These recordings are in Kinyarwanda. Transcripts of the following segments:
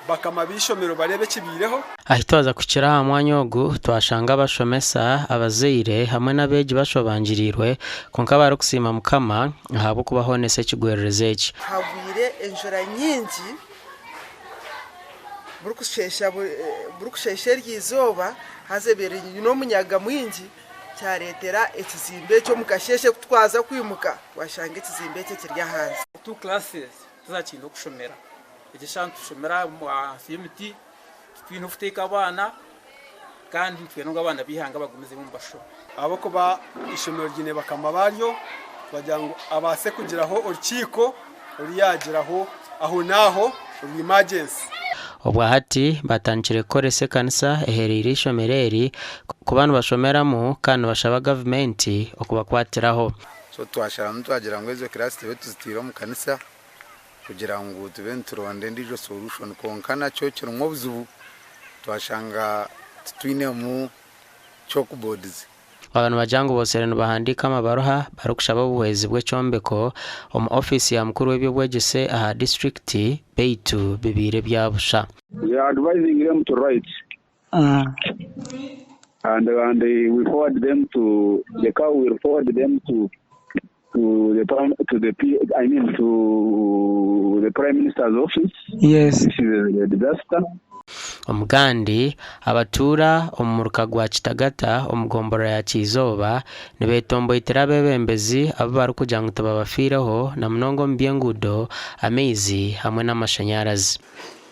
bakama bishomero barebe kibireho ahitwaza kukira ha mwanya ogu twashanga bashomesa abazeire hamwe n'abeji bashobangirirwe konka bari kusima mukama habo kubaho nese kigwerereze iki hagwire enjora nyingi burukusheshe ry'izoba hazebere no munyaga mwingi cyaretera ekizimbe cyo mukasheshe kutwaza kwimuka washanga ekizimbe cye kirya hanze two classes tuzakinda kushomera igishantu tushomera mu afimiti twino futeka abana kandi twe no abana bihanga bagumeze mu basho abo kuba ishomero ryine bakama baryo bagira ngo abase kugiraho urukiko uriyagiraho aho naho emergency obwa hati batanchire korese kanisa eherira ishomereri ku bantu bashomeramo kandi bashaba government okubakwatiraho so twashara mutwagira ngo ezo class tebe tuzitira mu kanisa kugira ngo tube nturonde ndijo solution konkana cyo kirumwo buzubu twashanga twine mu chalkboards abantu bajangu bose reno bahandika amabaroha barukushaba ubuhezi bw'ecombeko omu office ya mukuru w'ebyobwegese aha district beitu bibire byabusha. We are advising them to write and we forward them to the cow will forward them to the Prime Minister's office. Yes, this is a disaster. Omugandi abatura omuruka gwa Kitagata omugombora ya Kizoba nibetombo itirabe bembezi abo bari kujanga tababafiraho na mnongo mbyengudo amezi hamwe n'amashanyarazi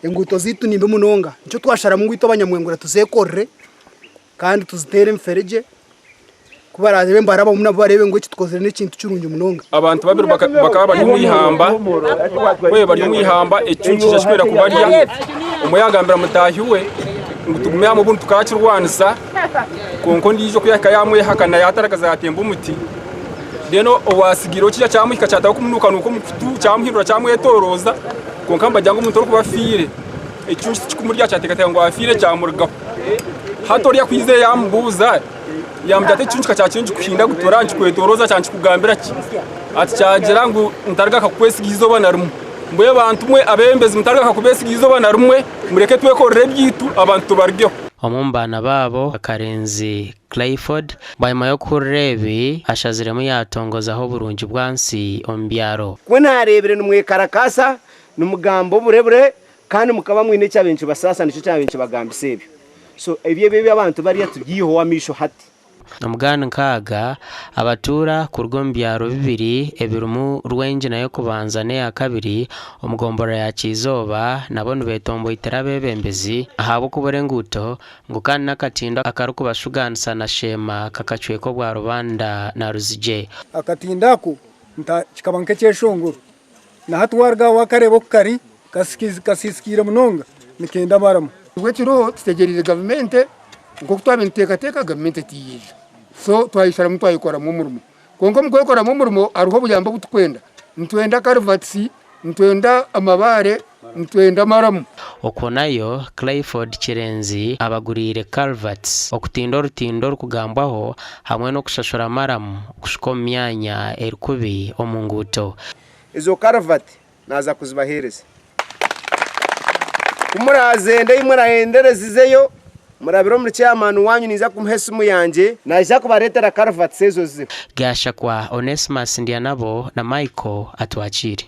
enguto zitu nimbe munonga nicyo twashara mu ngwito abanyamwengura tuzekorre kandi tuzitere mfereje kubaraze bemba araba mu nabo barebe ngo iki twoze n'ikintu cyurunje munonga abantu babiri bakaba bari mu ihamba we bari mu ihamba ecyunjije ashwera kubariya umuyagambira mutahiwe ngutugume mu buntu tukakirwanisa konko ndijo kuyaka yamwe hakana yataragaza yatemba umuti deno owasigiro kiya cyamuhika cyataho kumunuka nuko mufutu cyamuhindura cyamwetoroza konka mbajyango umuntu kubafire ecyunjije kikumurya cyatekata ngo afire cyamurgaho hatoriya kwize yambuza yambyate cyunjika cyakinje kuhinda gutoranje kwetoroza cyanci kugambira ki ati cyagera ngo ntarga kakwesigizo banarumwe mbuye bantu mwe abembezi mutarga kakubesigizo banarumwe mureke twekorere byitu abantu bargeho omumbana babo akarenzi Clayford bayima yo kurebi ashaziremo yatongozaho burungi bwansi ombyaro kwe narebere numwe karakasa numugambo burebure kandi mukaba mwine cyabenshi basasa nico cyabenshi bagambise ebyo so ebye abantu bari yatugiyeho wamisho hati omugana nkaga abatura ku rwombyaro bibiri ebirumu rwenje nayo kubanza ne ya kabiri omugombora ya Kizoba nabone betombo iterabe bembezi ahabo kuborenguto ngo kandi nakatinda akaruko bashuganisa na shema kakacweko bwa rubanda na ruzije akatindako nta kikabanke cyeshongoro na hatwarga wakarebo kari kasiskira munonga nikenda baramu wetiro tutegereze government ngo twabinteka government tiyije so twayishara mu twayikora mu murimo konko mukora mu murimo aruho buyamba butukwenda ntwenda karvatsi ntwenda amabare ntwenda maramu okonayo Clayford Kirenzi abagurire Calverts okutindo rutindo kugambwaho hamwe no kushashora maramu kushiko myanya erikubi omunguto izo Calvert naza kuzibahereza kumurazende imurahenderezizeyo murabiro muri chairman wanyu niza kumhesa umuyanje naje kubaretera Calvert sezo zizo gasha kwa Onesimus Ndianabo na Michael atwachiri